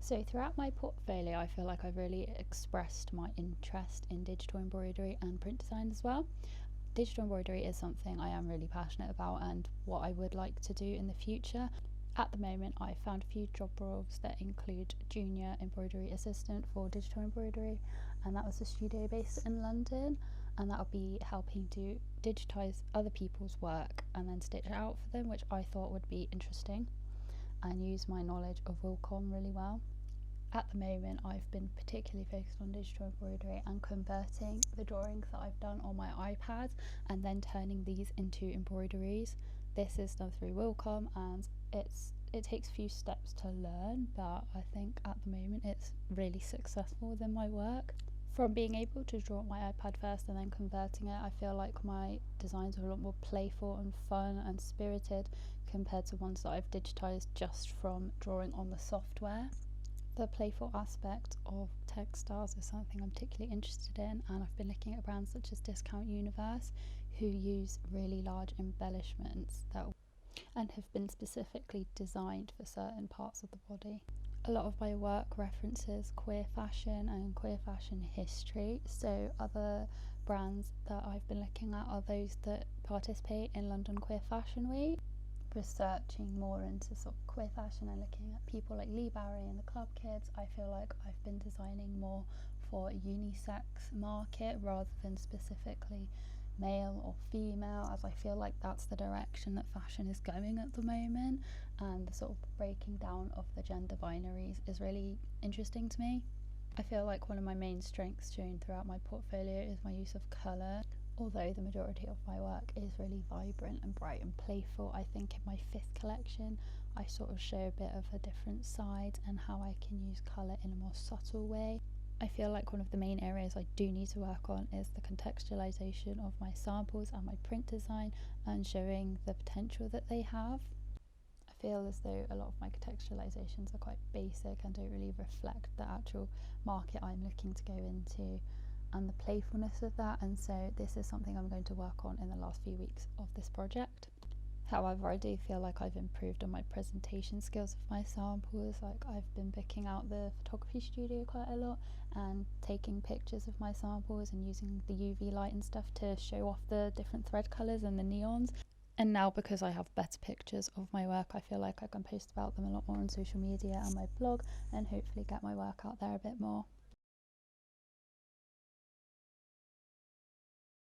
So throughout my portfolio, I feel like I've really expressed my interest in digital embroidery and print design as well. Digital embroidery is something I am really passionate about and what I would like to do in the future. At the moment, I found a few job roles that include junior embroidery assistant for digital embroidery, and that was a studio based in London, and that would be helping to digitize other people's work and then stitch it out for them, which I thought would be interesting and use my knowledge of Wilcom really well. At the moment, I've been particularly focused on digital embroidery and converting the drawings that I've done on my iPad and then turning these into embroideries. This is done through Wilcom, and it takes a few steps to learn, but I think at the moment it's really successful within my work. From being able to draw on my iPad first and then converting it, I feel like my designs are a lot more playful and fun and spirited compared to ones that I've digitized just from drawing on the software. The playful aspect of textiles is something I'm particularly interested in, and I've been looking at brands such as Discount Universe who use really large embellishments that and have been specifically designed for certain parts of the body. A lot of my work references queer fashion and queer fashion history, so other brands that I've been looking at are those that participate in London Queer Fashion Week. Researching more into sort of queer fashion and looking at people like Lee Bowery and the Club Kids, I feel like I've been designing more for a unisex market rather than specifically male or female, as I feel like that's the direction that fashion is going at the moment, and the sort of breaking down of the gender binaries is really interesting to me. I feel like one of my main strengths shown throughout my portfolio is my use of colour. Although the majority of my work is really vibrant and bright and playful, I think in my 5th collection I sort of show a bit of a different side and how I can use colour in a more subtle way. I feel like one of the main areas I do need to work on is the contextualisation of my samples and my print design and showing the potential that they have. I feel as though a lot of my contextualisations are quite basic and don't really reflect the actual market I'm looking to go into and the playfulness of that, and so this is something I'm going to work on in the last few weeks of this project. However, I do feel like I've improved on my presentation skills of my samples. Like, I've been booking out the photography studio quite a lot and taking pictures of my samples and using the UV light and stuff to show off the different thread colours and the neons. And now, because I have better pictures of my work, I feel like I can post about them a lot more on social media and my blog and hopefully get my work out there a bit more.